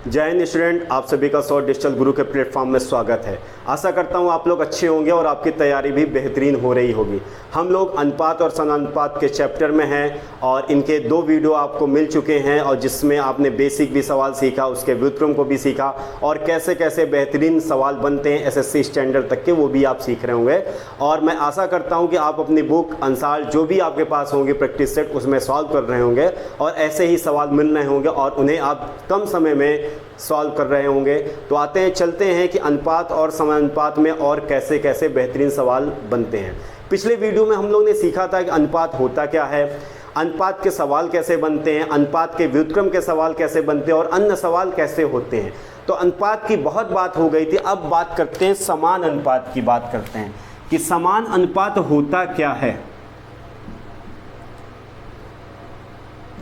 जय हिंद स्टूडेंट, आप सभी का 100 डिजिटल गुरु के प्लेटफॉर्म में स्वागत है। आशा करता हूँ आप लोग अच्छे होंगे और आपकी तैयारी भी बेहतरीन हो रही होगी। हम लोग अनुपात और समानुपात के चैप्टर में हैं और इनके 2 वीडियो आपको मिल चुके हैं और जिसमें आपने बेसिक भी सवाल सीखा, उसके व्युत्क्रम को भी सीखा और कैसे कैसे बेहतरीन सवाल बनते हैं एसएससी स्टैंडर्ड तक के, वो भी आप सीख रहे होंगे। और मैं आशा करता हूँ कि आप अपनी बुक अनुसार जो भी आपके पास होंगे प्रैक्टिस सेट, उसमें सॉल्व कर रहे होंगे और ऐसे ही सवाल मिल रहे होंगे और उन्हें आप कम समय में सॉल्व कर रहे होंगे। तो आते हैं, चलते हैं कि अनुपात और समानुपात में और कैसे कैसे बेहतरीन सवाल बनते हैं। पिछले वीडियो में हम लोग ने सीखा था कि अनुपात होता क्या है, अनुपात के सवाल कैसे बनते हैं, अनुपात के व्युत्क्रम के सवाल कैसे बनते हैं और अन्य सवाल कैसे होते हैं। तो अनुपात की बहुत बात हो गई थी, अब बात करते हैं समान अनुपात की। बात करते हैं कि समान अनुपात होता क्या है।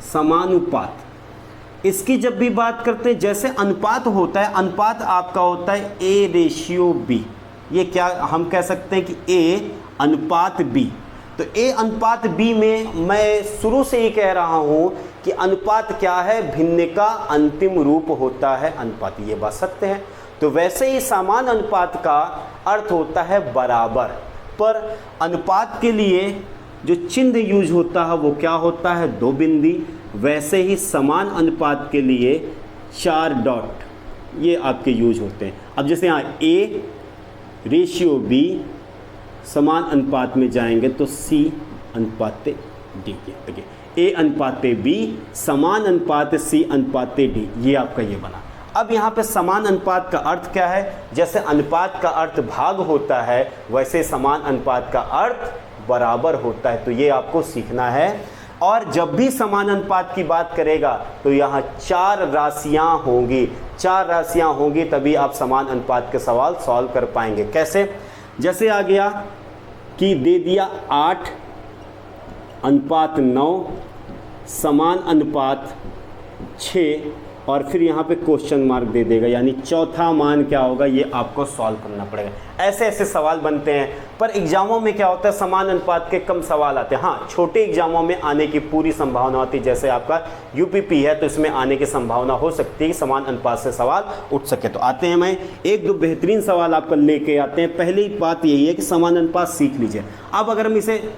समानुपात, इसकी जब भी बात करते हैं, जैसे अनुपात होता है, अनुपात आपका होता है A/B। ये क्या हम कह सकते हैं कि A अनुपात B। तो A अनुपात B में मैं शुरू से ही कह रहा हूं कि अनुपात क्या है, भिन्न का अंतिम रूप होता है अनुपात। ये बात सत्य है। तो वैसे ही समान अनुपात का अर्थ होता है बराबर। पर अनुपात के लिए जो चिन्ह यूज होता है वो क्या होता है, 2 बिंदी। वैसे ही समान अनुपात के लिए 4 डॉट ये आपके यूज होते हैं। अब जैसे यहाँ A/B समान अनुपात में जाएंगे तो C अनुपात D। A अनुपात B समान अनुपात C अनुपात D, ये आपका ये बना। अब यहाँ पे समान अनुपात का अर्थ क्या है, जैसे अनुपात का अर्थ भाग होता है वैसे समान अनुपात का अर्थ बराबर होता है। तो ये आपको सीखना है। और जब भी समान अनुपात की बात करेगा तो यहाँ 4 राशियां होंगी, 4 राशियां होंगी, तभी आप समान अनुपात के सवाल सॉल्व कर पाएंगे। कैसे, जैसे आ गया कि दे दिया 8 अनुपात 9 समान अनुपात 6 और फिर यहाँ पे क्वेश्चन मार्क दे देगा, यानी चौथा मान क्या होगा, ये आपको सॉल्व करना पड़ेगा। ऐसे ऐसे सवाल बनते हैं। पर एग्जामों में क्या होता है, समान अनुपात के कम सवाल आते हैं। हाँ, छोटे एग्जामों में आने की पूरी संभावना होती है। जैसे आपका यूपीपी है तो इसमें आने की संभावना हो सकती है कि समान अनुपात से सवाल उठ सके। तो आते हैं, मैं 1-2 बेहतरीन सवाल आपको लेके आते हैं। पहली बात यही है कि समान अनुपात सीख लीजिए। अब अगर हम इसे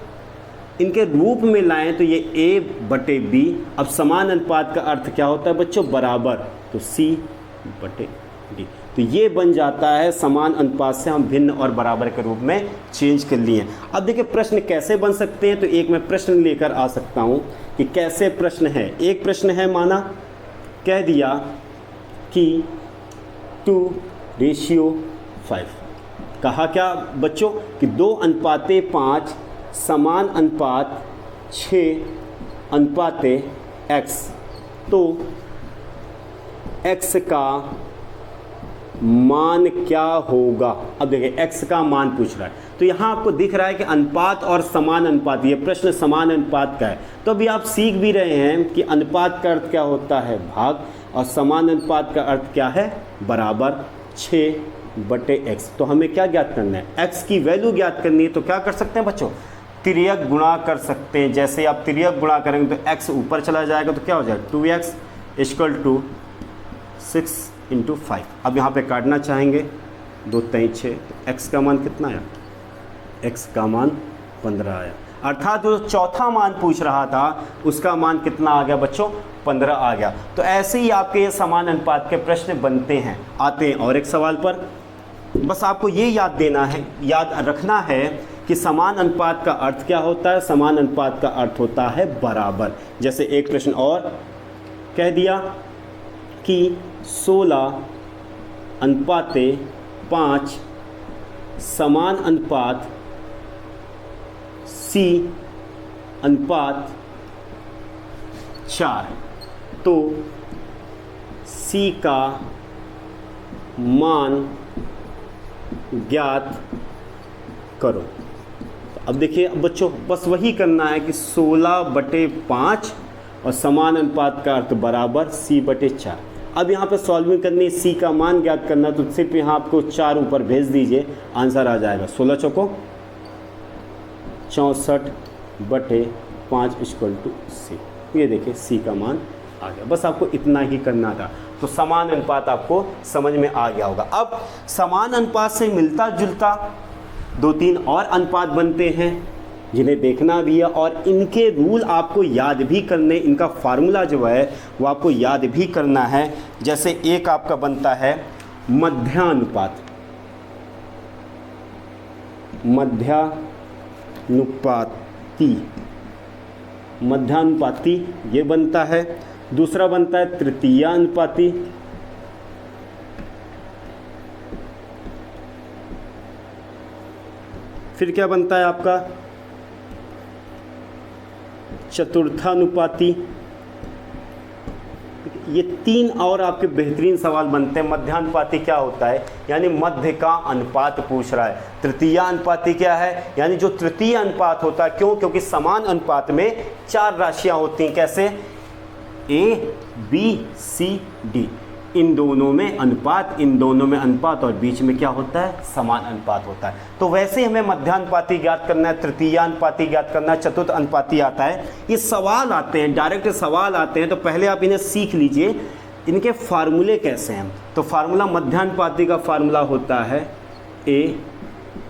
इनके रूप में लाएं तो ये A/B। अब समान अनुपात का अर्थ क्या होता है बच्चों, बराबर, तो C/D। तो ये बन जाता है समान अनुपात से हम भिन्न और बराबर के रूप में चेंज कर लिए। अब देखिए प्रश्न कैसे बन सकते हैं। तो एक मैं प्रश्न लेकर आ सकता हूं कि कैसे प्रश्न है। एक प्रश्न है, माना कह दिया कि 2/5। कहा क्या बच्चों कि 2:5 समान अनुपात 6 अनुपात x। तो x का मान क्या होगा। अब देखिए x का मान पूछ रहा है, तो यहाँ आपको दिख रहा है कि अनुपात और समान अनुपात, ये प्रश्न समान अनुपात का है। तो अभी आप सीख भी रहे हैं कि अनुपात का अर्थ क्या होता है, भाग, और समान अनुपात का अर्थ क्या है, बराबर, 6/x। तो हमें क्या ज्ञात करना है, x की वैल्यू ज्ञात करनी है। तो क्या कर सकते हैं बच्चों, तिर्यक गुणा कर सकते हैं। जैसे आप तिर्यक गुणा करेंगे तो x ऊपर चला जाएगा, तो क्या हो जाएगा, 2x = 6 × 5। अब यहाँ पे काटना चाहेंगे, 2 × 3 = 6। तो x का मान कितना आया, x का मान 15 आया। अर्थात जो चौथा मान पूछ रहा था उसका मान कितना आ गया बच्चों, 15 आ गया। तो ऐसे ही आपके ये समान अनुपात के प्रश्न बनते हैं। आते हैं और एक सवाल पर। बस आपको ये याद देना है, याद रखना है कि समान अनुपात का अर्थ क्या होता है। समान अनुपात का अर्थ होता है बराबर। जैसे एक प्रश्न और कह दिया कि 16:5 समान अनुपात C/4। तो C का मान ज्ञात करो। अब देखिए अब बच्चों बस वही करना है कि 16/5 और समान अनुपात का अर्थ बराबर C/4। अब यहाँ पे सॉल्विंग करनी है, C का मान ज्ञात करना, तो सिर्फ यहाँ आपको 4 ऊपर भेज दीजिए, आंसर आ जाएगा 16 चौको 64/5 = C। ये देखिए C का मान आ गया। बस आपको इतना ही करना था। तो समान अनुपात आपको समझ में आ गया होगा। अब समान अनुपात से मिलता जुलता 2-3 और अनुपात बनते हैं जिन्हें देखना भी है और इनके रूल आपको याद भी करने, इनका फार्मूला जो है वो आपको याद भी करना है। जैसे एक आपका बनता है मध्यानुपात, मध्यानुपाती ये बनता है। दूसरा बनता है तृतीयानुपाती, फिर क्या बनता है आपका चतुर्थानुपाती। ये 3 और आपके बेहतरीन सवाल बनते हैं। मध्यानुपाती क्या होता है, यानी मध्य का अनुपात पूछ रहा है। तृतीयानुपाती क्या है, यानी जो तृतीय अनुपात होता है। क्यों? क्योंकि समान अनुपात में 4 राशियां होती हैं। कैसे? A, B, C, D। इन दोनों में अनुपात और बीच में क्या होता है? समान अनुपात होता है। तो वैसे हमें मध्यानुपाती ज्ञात करना है, तृतीयानुपाती ज्ञात करना है, चतुर्थ अनुपाती आता है। ये सवाल आते हैं, डायरेक्ट सवाल आते हैं, तो पहले आप इन्हें सीख लीजिए इनके फार्मूले कैसे हैं। तो फार्मूला मध्यानुपाती का फार्मूला होता है A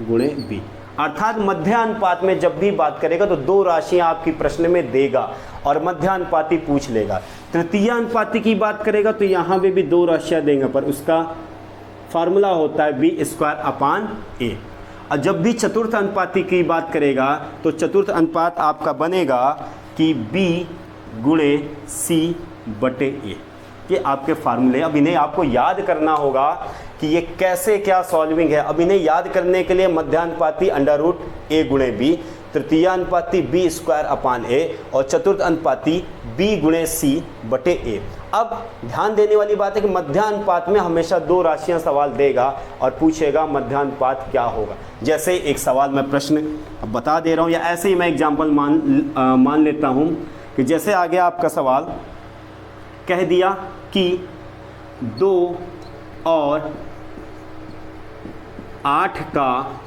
गुणे B, अर्थात मध्यानुपात में जब भी बात करेगा तो 2 राशियां आपकी प्रश्न में देगा और मध्यानुपाती पूछ लेगा। तृतीयानुपाती की बात करेगा तो यहाँ पे भी 2 राशियां देंगे, पर उसका फार्मूला होता है B²/A। और जब भी चतुर्थ अनुपाती की बात करेगा तो चतुर्थ अनुपात आपका बनेगा कि B गुणे C/A। ये आपके फार्मूले। अब इन्हें आपको याद करना होगा कि ये कैसे क्या सॉल्विंग है। अब इन्हें याद करने के लिए मध्यानुपाती √A गुणे B, तृतीयानुपाती B²/A और चतुर्थ अनुपाती B गुणे C/A। अब ध्यान देने वाली बात है कि मध्यानुपात में हमेशा 2 राशियां सवाल देगा और पूछेगा मध्यानुपात क्या होगा। जैसे एक सवाल मैं प्रश्न अब बता दे रहा हूं, या ऐसे ही मैं एग्जाम्पल मान लेता हूं कि जैसे आ गया आपका सवाल, कह दिया कि 2 और 8 का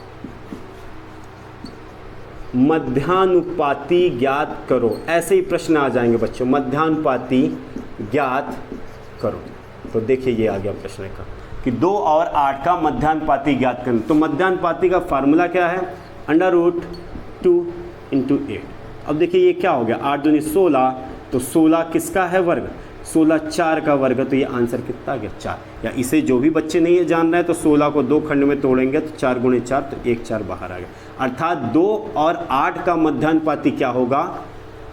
मध्यानुपाती ज्ञात करो। ऐसे ही प्रश्न आ जाएंगे बच्चों, मध्यानुपाती ज्ञात करो। तो देखिए ये आ गया प्रश्न का कि 2 और 8 का मध्यानुपाती ज्ञात करें। तो मध्यानुपाती का फार्मूला क्या है? √2 × 8। अब देखिए ये क्या हो गया, 8 दूनी 16, तो 16 किसका है वर्ग? 16 4 का वर्ग। तो ये आंसर कितना आ गया? 4। या इसे जो भी बच्चे नहीं जान रहे हैं तो 16 को 2 खंड में तोड़ेंगे तो 4 × 4 तो 1 4 बाहर आ गया। अर्थात 2 और 8 का मध्यानुपाती क्या होगा?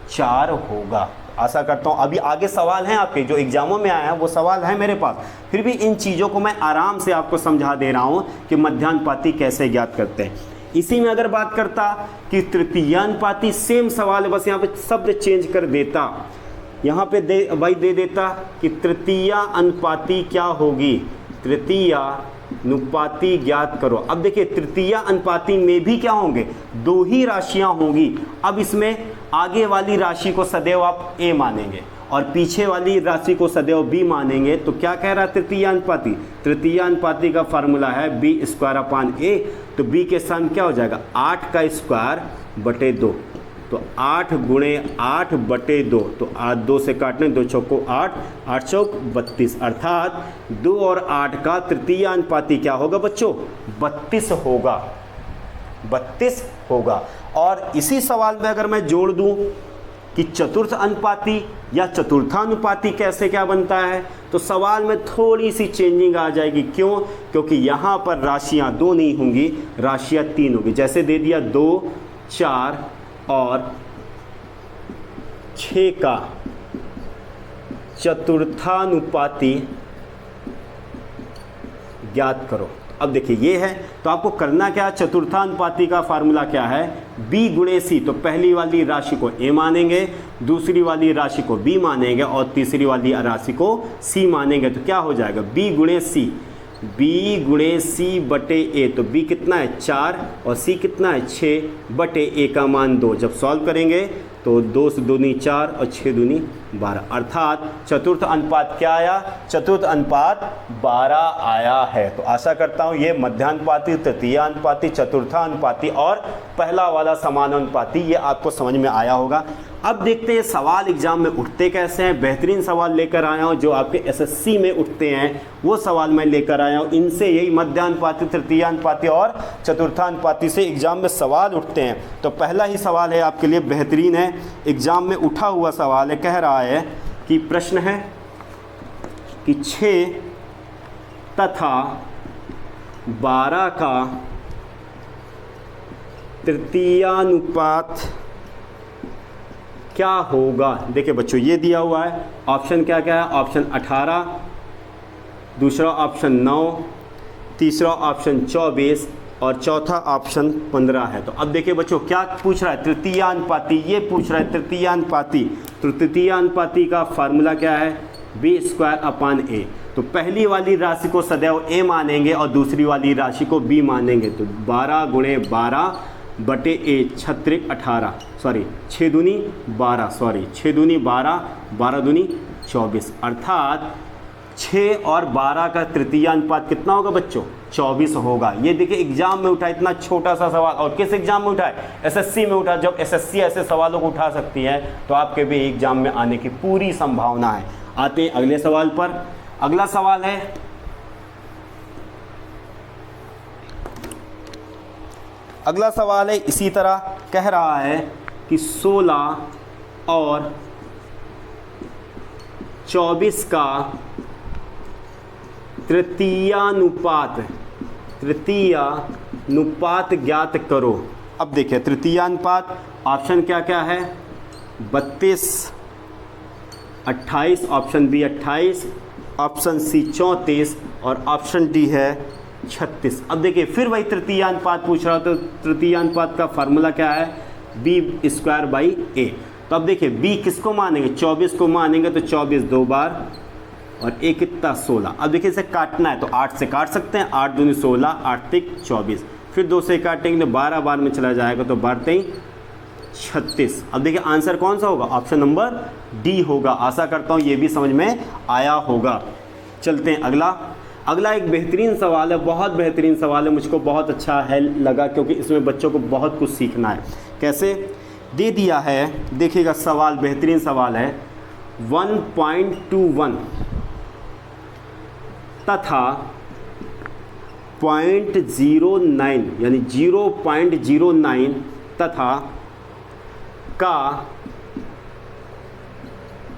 4 होगा। आशा करता हूँ अभी आगे सवाल हैं आपके जो एग्जामों में आए हैं, वो सवाल है मेरे पास, फिर भी इन चीज़ों को मैं आराम से आपको समझा दे रहा हूँ कि मध्यानुपाती कैसे ज्ञात करते हैं। इसी में अगर बात करता कि तृतीयानुपाती, सेम सवाल है, बस यहाँ पे शब्द चेंज कर देता। यहाँ पे दे देता कि तृतीया अनुपाती क्या होगी? तृतीयानुपाती ज्ञात करो। अब देखिए तृतीया अनुपाती में भी क्या होंगे? 2 ही राशियां होंगी। अब इसमें आगे वाली राशि को सदैव आप A मानेंगे और पीछे वाली राशि को सदैव B मानेंगे। तो क्या कह रहा है तृतीयानुपाती? तृतीयानुपाती का फार्मूला है B²/A। तो B के स्थान क्या हो जाएगा? 8 का स्क्वायर बटे 2। तो 8 गुणे 8/2। तो 2 से काटने, 2 चौको 8, 8 चौक 32। अर्थात 2 और 8 का तृतीयानुपाती क्या होगा बच्चों? 32 होगा। 32 होगा। और इसी सवाल में अगर मैं जोड़ दूं कि चतुर्थ अनुपाती या चतुर्थानुपाती कैसे क्या बनता है, तो सवाल में थोड़ी सी चेंजिंग आ जाएगी। क्यों? क्योंकि यहाँ पर राशियाँ 2 नहीं होंगी, राशियाँ 3 होंगी। जैसे दे दिया 2, 4 और 6 का चतुर्थानुपाती ज्ञात करो। अब देखिए ये है, तो आपको करना क्या? चतुर्थानुपाती का फार्मूला क्या है? B गुणे C। तो पहली वाली राशि को A मानेंगे, दूसरी वाली राशि को B मानेंगे और तीसरी वाली राशि को C मानेंगे। तो क्या हो जाएगा? B गुणे C, B गुणे C/A। तो B कितना है? 4 और C कितना है? 6/A का मान 2। जब सॉल्व करेंगे तो 2 से 2 दूनी 4 और 6 दूनी 12, अर्थात चतुर्थ अनुपात क्या आया, चतुर्थ अनुपात 12 आया है। तो आशा करता हूं ये मध्यानुपाती, तृतीयानुपाती, चतुर्थानुपाती और पहला वाला समानुपाती ये आपको समझ में आया होगा। अब देखते हैं सवाल एग्जाम में उठते कैसे हैं। बेहतरीन सवाल लेकर आया हूं जो आपके एसएससी में उठते हैं, वो सवाल मैं लेकर आया हूं। इनसे यही मध्यानुपाती, तृतीयानुपाती और चतुर्थानुपाती से एग्जाम में सवाल उठते हैं। तो पहला ही सवाल है आपके लिए, बेहतरीन है, एग्जाम में उठा हुआ सवाल है। कह रहा है कि प्रश्न है कि 6 तथा 12 का तृतीयानुपात क्या होगा। देखिए बच्चों ये दिया हुआ है, ऑप्शन क्या क्या है, ऑप्शन 18, दूसरा ऑप्शन 9, तीसरा ऑप्शन 24 और चौथा ऑप्शन 15 है। तो अब देखिए बच्चों क्या पूछ रहा है, तृतीयानुपाती, ये पूछ रहा है तृतीयानुपाती। तो तृतीयानुपाती का फार्मूला क्या है, b² तो पहली वाली राशि को सदैव a मानेंगे और दूसरी वाली राशि को b मानेंगे। तो 12 × 12 बटे a 18, सॉरी 6 दूनी 12, सॉरी 6 दूनी 12, 12 दूनी 24, अर्थात 6 और 12 का तृतीयानुपात कितना होगा बच्चों, 24 होगा। ये देखिए एग्जाम में उठा, इतना छोटा सा सवाल, और किस एग्जाम में उठा है, एसएससी में उठा। जब एसएससी ऐसे सवालों को उठा सकती है तो आपके भी एग्जाम में आने की पूरी संभावना है। आते हैं अगले सवाल पर। अगला सवाल है, अगला सवाल है इसी तरह, कह रहा है कि 16 और 24 का तृतीयानुपात ज्ञात करो। अब देखिए तृतीयानुपात ऑप्शन क्या क्या है, 32, 28, ऑप्शन बी 28, ऑप्शन सी 34 और ऑप्शन डी है 36। अब देखिए फिर वही तृतीयानुपात पूछ रहा, तो तृतीयानुपात का फार्मूला क्या है, b²/a। तो अब देखिए b किसको मानेंगे, 24 को मानेंगे, तो 24 2 बार और a कितना 16। अब देखिए इसे काटना है तो 8 से काट सकते हैं, 8 दूनी 16, 8 तिक 24, फिर 2 से काटेंगे तो 12 बार में चला जाएगा, तो 12 3 36। अब देखिए आंसर कौन सा होगा, ऑप्शन नंबर डी होगा। आशा करता हूँ ये भी समझ में आया होगा। चलते हैं अगला एक बेहतरीन सवाल है, बहुत बेहतरीन सवाल है, मुझको बहुत अच्छा है लगा क्योंकि इसमें बच्चों को बहुत कुछ सीखना है। कैसे दे दिया है, देखिएगा सवाल, बेहतरीन सवाल है, 1.21 तथा 0.09 यानी 0.09 तथा का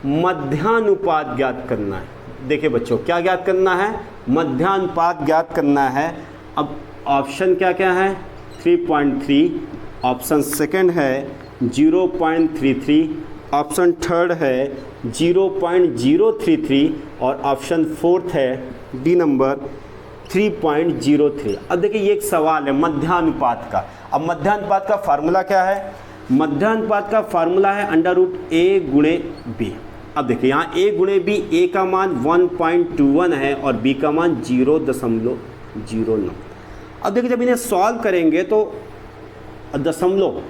मध्यानुपात ज्ञात करना है। देखिए बच्चों क्या ज्ञात करना है, मध्यानुपात ज्ञात करना है। अब ऑप्शन क्या क्या है, 3.3, ऑप्शन सेकंड है 0.33, ऑप्शन थर्ड है 0.033 और ऑप्शन फोर्थ है डी नंबर 3.03। अब देखिए ये एक सवाल है मध्यानुपात का। अब मध्यानुपात का फार्मूला क्या है, मध्यानुपात का फार्मूला है √a × b। अब देखिए यहाँ a × b, a का मान 1.21 है और b का मान 0.09। अब देखिए जब इन्हें सॉल्व करेंगे तो दशमलव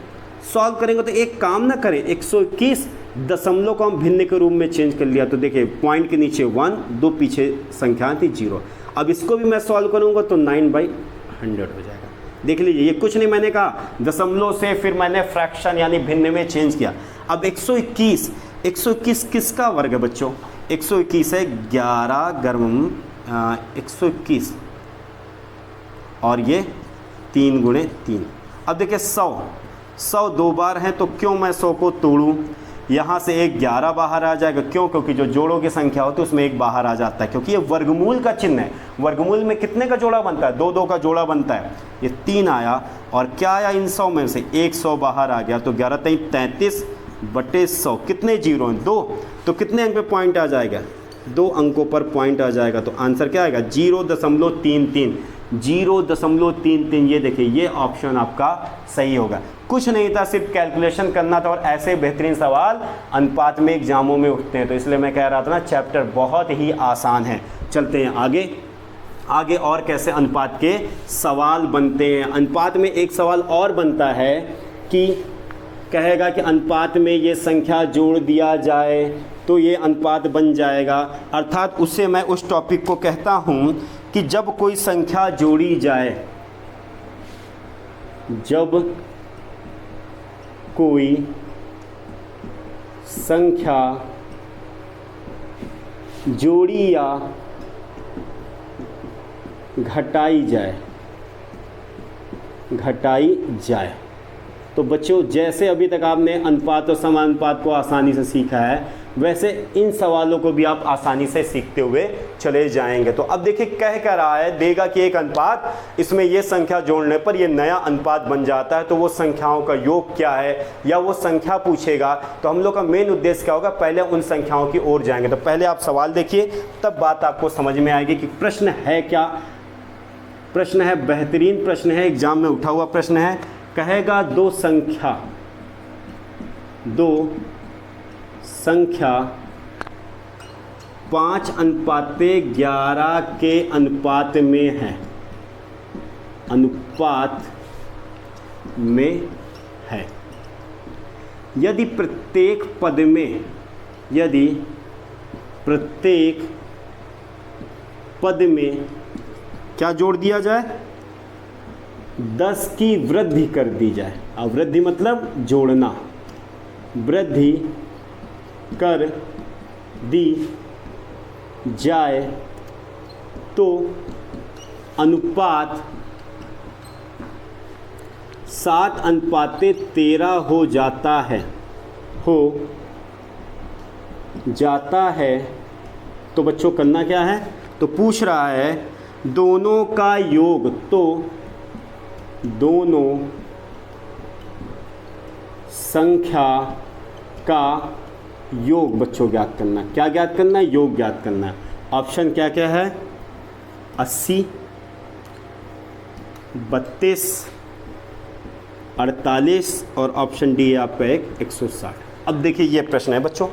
सॉल्व करेंगे तो एक काम ना करें, 121 दशमलव को हम भिन्न के रूप में चेंज कर लिया। तो देखिए पॉइंट के नीचे 1, 2 पीछे संख्या थी 0। अब इसको भी मैं सॉल्व करूँगा तो 9/100 हो जाएगा। देख लीजिए ये कुछ नहीं मैंने कहा, दशमलव से फिर मैंने फ्रैक्शन यानी भिन्न में चेंज किया। अब 121 किसका वर्ग है बच्चों, 121 है 11 × 121 और ये 3 × 3। अब देखिए 100 2 बार है तो क्यों मैं 100 को तोड़ूं, यहाँ से एक 11 बाहर आ जाएगा। क्यों, क्योंकि जो जोड़ों की संख्या होती है उसमें एक बाहर आ जाता है, क्योंकि ये वर्गमूल का चिन्ह है। वर्गमूल में कितने का जोड़ा बनता है, 2 का जोड़ा बनता है। ये 3 आया और क्या आया, इन 100 में से 100 बाहर आ गया, तो 11 × 3 = 33/100। कितने जीरो हैं, 2, तो कितने अंक पे पॉइंट आ जाएगा, 2 अंकों पर पॉइंट आ जाएगा। तो आंसर क्या आएगा, 0.33। 0.33। ये देखिए ये ऑप्शन आपका सही होगा। कुछ नहीं था, सिर्फ कैलकुलेशन करना था और ऐसे बेहतरीन सवाल अनुपात में एग्जामों में उठते हैं। तो इसलिए मैं कह रहा था ना चैप्टर बहुत ही आसान है। चलते हैं आगे और कैसे अनुपात के सवाल बनते हैं। अनुपात में एक सवाल और बनता है कि कहेगा कि अनुपात में ये संख्या जोड़ दिया जाए तो ये अनुपात बन जाएगा। अर्थात उससे मैं उस टॉपिक को कहता हूँ कि जब कोई संख्या जोड़ी जाए, जब कोई संख्या जोड़ी या घटाई जाए तो बच्चों जैसे अभी तक आपने अनुपात और समानुपात को आसानी से सीखा है, वैसे इन सवालों को भी आप आसानी से सीखते हुए चले जाएंगे। तो अब देखिए कह क्या रहा है, देगा कि एक अनुपात, इसमें ये संख्या जोड़ने पर ये नया अनुपात बन जाता है, तो वो संख्याओं का योग क्या है या वो संख्या पूछेगा। तो हम लोग का मेन उद्देश्य क्या होगा, पहले उन संख्याओं की ओर जाएंगे। तो पहले आप सवाल देखिए, तब बात आपको समझ में आएगी कि प्रश्न है क्या। प्रश्न है, बेहतरीन प्रश्न है, एग्जाम में उठा हुआ प्रश्न है। कहेगा दो संख्या 5:11 के अनुपात में है, अनुपात में है। यदि प्रत्येक पद में क्या जोड़ दिया जाए, 10 की वृद्धि कर दी जाए। अब वृद्धि मतलब जोड़ना, वृद्धि कर दी जाए तो अनुपात 7:13 हो जाता है। तो बच्चों करना क्या है, तो पूछ रहा है दोनों का योग, तो दोनों संख्या का योग बच्चों ज्ञात करना। क्या ज्ञात करना है, योग ज्ञात करना है। ऑप्शन क्या क्या है, 80, 32, 48 और ऑप्शन डी है आपका 160। अब देखिए ये प्रश्न है बच्चों।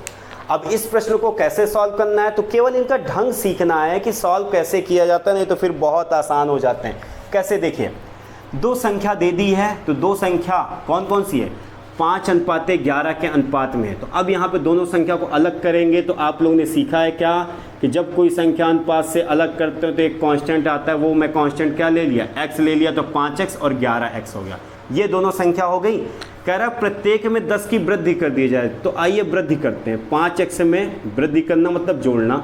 अब इस प्रश्न को कैसे सॉल्व करना है, तो केवल इनका ढंग सीखना है कि सॉल्व कैसे किया जाता है, नहीं तो फिर बहुत आसान हो जाते हैं। कैसे, देखिए दो संख्या दे दी है, तो दो संख्या कौन कौन सी है, 5:11 के अनुपात में है। तो अब यहाँ पे दोनों संख्या को अलग करेंगे। तो आप लोगों ने सीखा है क्या कि जब कोई संख्या अनुपात से अलग करते हो तो एक कांस्टेंट आता है, वो मैं कांस्टेंट क्या ले लिया, x ले लिया, तो 5x और 11x हो गया। ये दोनों संख्या हो गई। कह रहा प्रत्येक में 10 की वृद्धि कर दी जाए, तो आइए वृद्धि करते हैं। 5x में वृद्धि करना मतलब जोड़ना,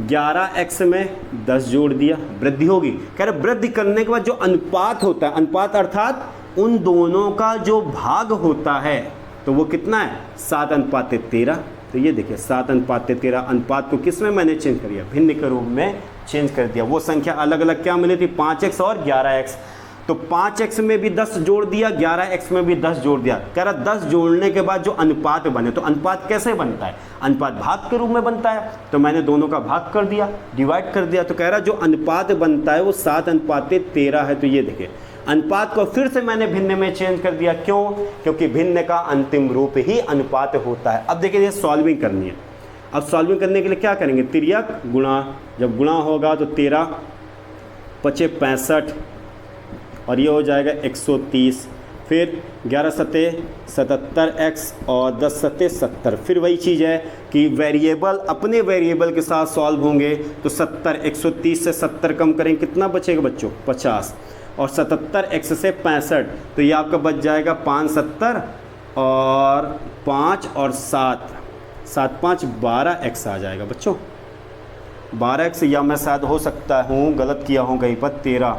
11x में 10 जोड़ दिया, वृद्धि होगी। कह रहा वृद्धि करने के बाद जो अनुपात होता है, अनुपात अर्थात उन दोनों का जो भाग होता है, तो वो कितना है, 7:13। तो ये देखिए 7:13 अनुपात को किस में मैंने चेंज कर दिया, भिन्न के रूप में चेंज कर दिया। वो संख्या अलग अलग क्या मिली थी, 5x और 11x। तो 5x में भी 10 जोड़ दिया, 11x में भी 10 जोड़ दिया। कह रहा 10 जोड़ने के बाद जो अनुपात बने, तो अनुपात कैसे बनता है, अनुपात भाग के रूप में बनता है। तो मैंने दोनों का भाग कर दिया, डिवाइड कर दिया। तो कह रहा जो अनुपात बनता है वो 7:13 है। तो ये देखिए अनुपात को फिर से मैंने भिन्न में चेंज कर दिया। क्यों, क्योंकि भिन्न का अंतिम रूप ही अनुपात होता है। अब देखिए ये सॉल्विंग करनी है। अब सॉल्विंग करने के लिए क्या करेंगे, तिर्यक गुणा, जब गुणा होगा तो 13 × 5 = 65 और ये हो जाएगा 130। फिर 11 × 7 = 77x और 10 × 7 = 70। फिर वही चीज़ है कि वेरिएबल अपने वेरिएबल के साथ सॉल्व होंगे। तो 70, 130 से 70 कम करेंगे, कितना बचेगा बच्चों, 50। और 77x से 65, तो ये आपका बच जाएगा 5 × 70 और 5 और 7, 7 × 5 = 12x आ जाएगा बच्चों, 12x। या मैं शायद हो सकता हूँ गलत किया हूँ कहीं पर, 13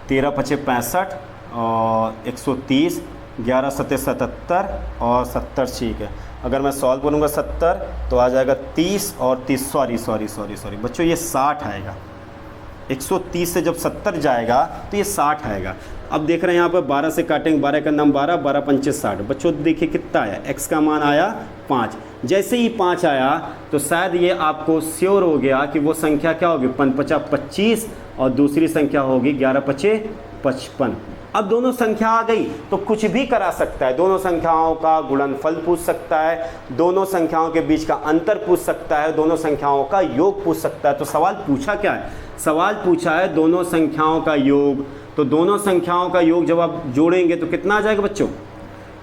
× 5 = 65 और 130, 11 × 7 = 77 और 70 ठीक है। अगर मैं सॉल्व करूँगा 70 तो आ जाएगा 30 और 30, सॉरी बच्चों ये 60 आएगा। 130 से जब 70 जाएगा तो ये 60 आएगा। अब देख रहे हैं यहाँ पर 12 से काटेंगे, 12 का नाम 12, 12 × 5 = 60। बच्चों देखिए कितना आया, x का मान आया 5। जैसे ही 5 आया तो शायद ये आपको श्योर हो गया कि वो संख्या क्या होगी, 5 × 5 = 25 और दूसरी संख्या होगी 11 × 5 = 55। अब दोनों संख्या आ गई तो कुछ भी करा सकता है, दोनों संख्याओं का गुणनफल पूछ सकता है, दोनों संख्याओं के बीच का अंतर पूछ सकता है, दोनों संख्याओं का योग पूछ सकता है। तो सवाल पूछा क्या है, सवाल पूछा है दोनों संख्याओं का योग तो दोनों संख्याओं का योग जब आप जोड़ेंगे तो कितना आ जाएगा बच्चों?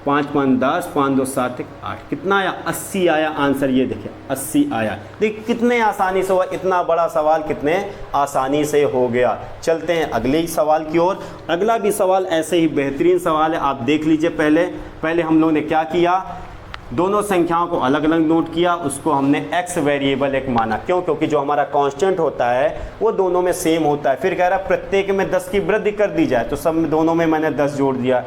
5 5 10, 5 2 7 1 8, कितना आया? 80 आया आंसर। ये देखिए 80 आया। देखिए कितने आसानी से हुआ, इतना बड़ा सवाल कितने आसानी से हो गया। चलते हैं अगले सवाल की ओर। अगला भी सवाल ऐसे ही बेहतरीन सवाल है, आप देख लीजिए। पहले हम लोगों ने क्या किया, दोनों संख्याओं को अलग अलग नोट किया, उसको हमने x वेरिएबल एक माना। क्यों? क्योंकि जो हमारा कांस्टेंट होता है वो दोनों में सेम होता है। फिर कह रहा है प्रत्येक में 10 की वृद्धि कर दी जाए, तो सब में दोनों में मैंने 10 जोड़ दिया।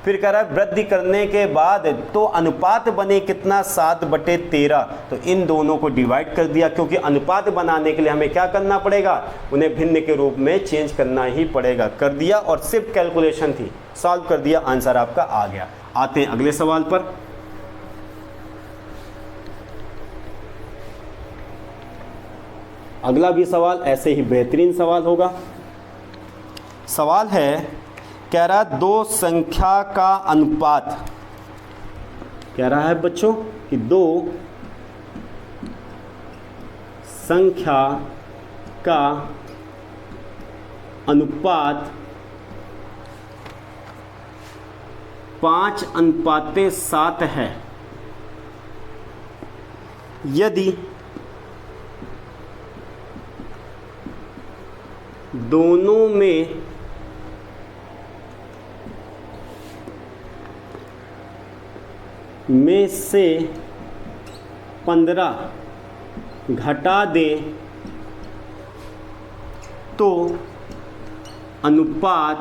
फिर कह रहा है वृद्धि करने के बाद तो अनुपात बने कितना? 7/13। तो इन दोनों को डिवाइड कर दिया, क्योंकि अनुपात बनाने के लिए हमें क्या करना पड़ेगा? उन्हें भिन्न के रूप में चेंज करना ही पड़ेगा। कर दिया और सिर्फ कैलकुलेशन थी, सॉल्व कर दिया, आंसर आपका आ गया। आते हैं अगले सवाल पर। अगला भी सवाल ऐसे ही बेहतरीन सवाल होगा। सवाल है, कह रहा है दो संख्या का अनुपात, कह रहा है बच्चों कि दो संख्या का अनुपात 5:7 है यदि दोनों में से 15 घटा दें तो अनुपात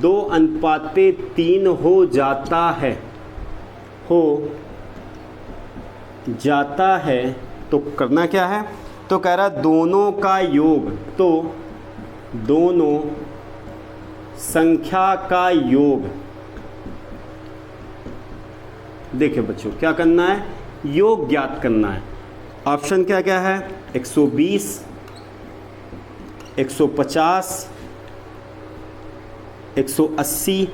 2:3 हो जाता है। तो करना क्या है? तो कह रहा दोनों का योग, तो दोनों संख्या का योग, देखिए बच्चों क्या करना है? योग ज्ञात करना है। ऑप्शन क्या क्या है? 120, 150, 180,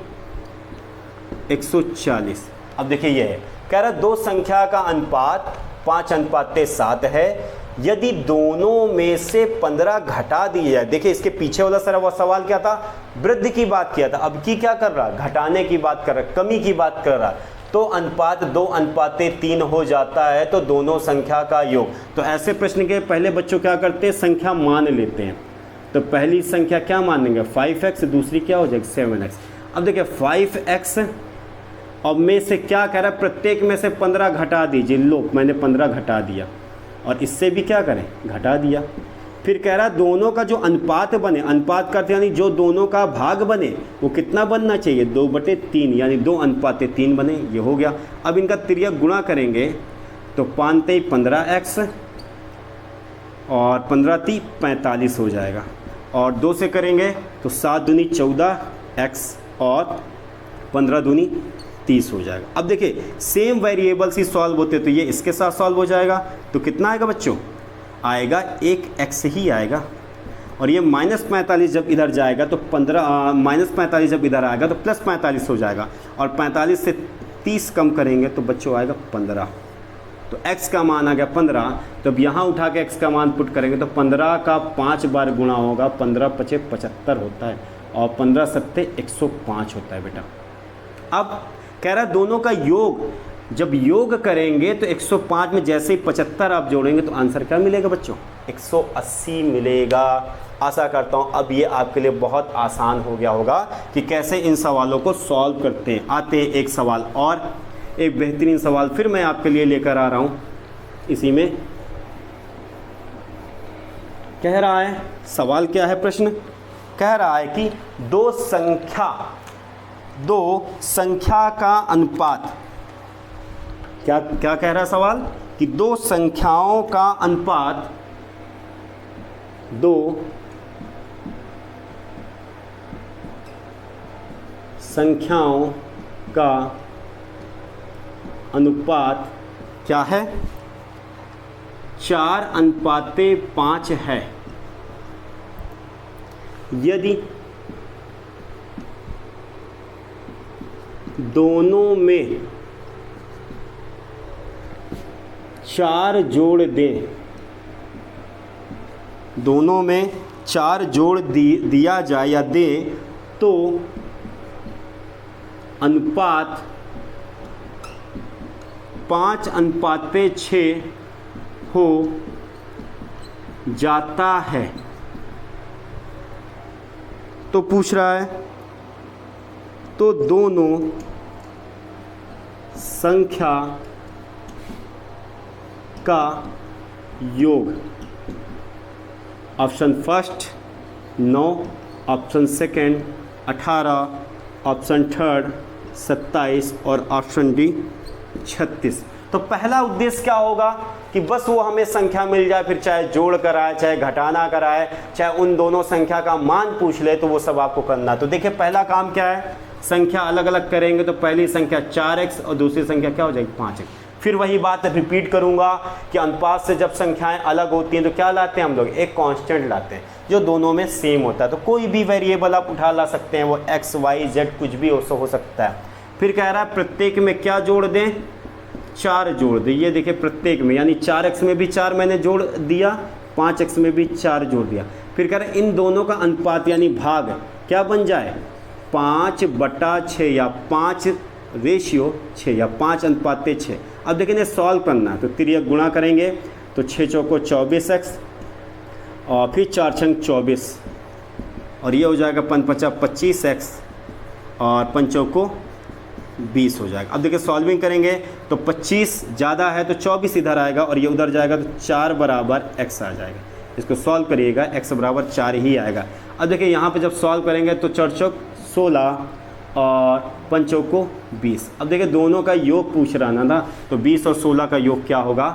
140। अब देखिए ये है, कह रहा दो संख्या का अनुपात 5:7 है यदि दोनों में से 15 घटा दिए जाए। देखिए इसके पीछे वाला सारा वो सवाल क्या था? वृद्धि की बात किया था। अब की क्या कर रहा? घटाने की बात कर रहा, कमी की बात कर रहा। तो अनुपात 2:3 हो जाता है, तो दोनों संख्या का योग। तो ऐसे प्रश्न के पहले बच्चों क्या करते हैं? संख्या मान लेते हैं। तो पहली संख्या क्या मानेंगे? 5x, दूसरी क्या हो जाएगी? 7x। अब देखिए 5x और में से क्या कह रहा है? प्रत्येक में से 15 घटा दीजिए। लो मैंने 15 घटा दिया, और इससे भी क्या करें? घटा दिया। फिर कह रहा दोनों का जो अनुपात बने, अनुपात करते यानी जो दोनों का भाग बने वो कितना बनना चाहिए? 2/3, यानी 2:3 बने। ये हो गया। अब इनका तिर्यक गुणा करेंगे तो 5 15x और 15 45 हो जाएगा, और 2 से करेंगे तो 7 दूनी 14x और 15 दूनी 30 हो जाएगा। अब देखिए सेम वेरिएबल्स ही सॉल्व होते तो ये इसके साथ सॉल्व हो जाएगा। तो कितना आएगा बच्चों? आएगा 1x ही आएगा। और ये -45 जब इधर जाएगा तो -45 जब इधर आएगा तो +45 हो जाएगा, और 45 से 30 कम करेंगे तो बच्चों आएगा 15। तो x का मान आ गया 15। तो अब यहाँ उठा के x का मान पुट करेंगे तो 15 का 5 बार गुणा होगा, 15 × 5 = 75 होता है, और 15 × 7 = 105 होता है बेटा। अब कह रहा है दोनों का योग, जब योग करेंगे तो 105 में जैसे ही 75 आप जोड़ेंगे तो आंसर क्या मिलेगा बच्चों? 180 मिलेगा। आशा करता हूँ अब ये आपके लिए बहुत आसान हो गया होगा कि कैसे इन सवालों को सॉल्व करते हैं। आते हैं एक सवाल और, एक बेहतरीन सवाल फिर मैं आपके लिए लेकर आ रहा हूँ। इसी में कह रहा है, सवाल क्या है? प्रश्न कह रहा है कि दो संख्या का अनुपात, क्या क्या कह रहा है सवाल? कि दो संख्याओं का अनुपात, दो संख्याओं का अनुपात क्या है? 4:5 है यदि दोनों में 4 जोड़ दें, दोनों में 4 जोड़ दिया जाए या दे तो अनुपात 5:6 हो जाता है। तो पूछ रहा है तो दोनों संख्या का योग, option first 9, option second 18, option third 27 और ऑप्शन डी 36। तो पहला उद्देश्य क्या होगा कि बस वो हमें संख्या मिल जाए, फिर चाहे जोड़ कराए चाहे घटाना कराए चाहे उन दोनों संख्या का मान पूछ ले, तो वो सब आपको करना। तो देखिए पहला काम क्या है, संख्या अलग अलग करेंगे तो पहली संख्या 4x और दूसरी संख्या क्या हो जाएगी 5x। फिर वही बात रिपीट करूंगा कि अनुपात से जब संख्याएं अलग होती हैं तो क्या लाते हैं हम लोग, एक कांस्टेंट लाते हैं जो दोनों में सेम होता है। तो कोई भी वेरिएबल आप उठा ला सकते हैं, वो x y z कुछ भी हो सकता है। फिर कह रहा है प्रत्येक में क्या जोड़ दें, 4 जोड़ दें। ये देखिए प्रत्येक में, यानी 4x में भी 4 मैंने जोड़ दिया, 5x में भी 4 जोड़ दिया। फिर कह रहे हैं इन दोनों का अनुपात यानी भाग क्या बन जाए, 5/6 या 5:6 या 5:6। अब देखिए सॉल्व करना है तो तिर्यक गुणा करेंगे तो 6 चौको 24x और फिर 4 छंग 24 और ये हो जाएगा 5 25x और 5 चौको 20 हो जाएगा। अब देखिए सॉल्विंग करेंगे तो 25 ज़्यादा है तो 24 इधर आएगा और ये उधर जाएगा तो 4 बराबर x आ जाएगा। इसको सॉल्व करिएगा x बराबर 4 ही आएगा। अब देखिए यहाँ पे जब सॉल्व करेंगे तो 4 चौक 16 और 5 चौको 20। अब देखिए दोनों का योग पूछ रहा ना, तो 20 और 16 का योग क्या होगा,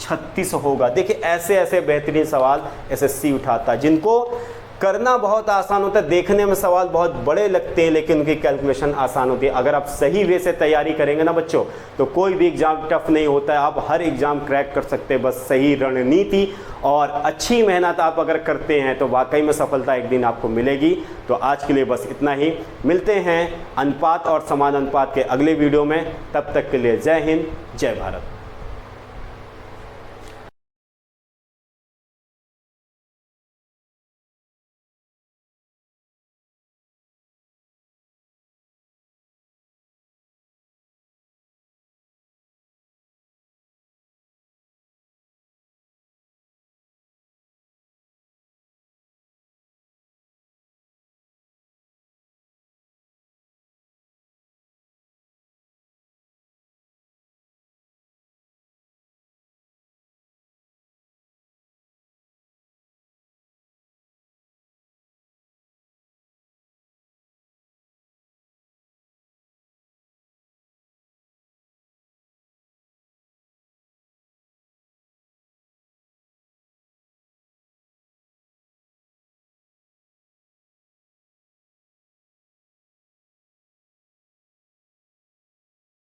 36 होगा। देखिए ऐसे ऐसे बेहतरीन सवाल एसएससी उठाता है जिनको करना बहुत आसान होता है, देखने में सवाल बहुत बड़े लगते हैं लेकिन उनकी कैलकुलेशन आसान होती है। अगर आप सही वे से तैयारी करेंगे ना बच्चों तो कोई भी एग्जाम टफ नहीं होता है, आप हर एग्जाम क्रैक कर सकते हैं। बस सही रणनीति और अच्छी मेहनत आप अगर करते हैं तो वाकई में सफलता एक दिन आपको मिलेगी। तो आज के लिए बस इतना ही, मिलते हैं अनुपात और समान अनुपात के अगले वीडियो में। तब तक के लिए जय हिंद जय भारत।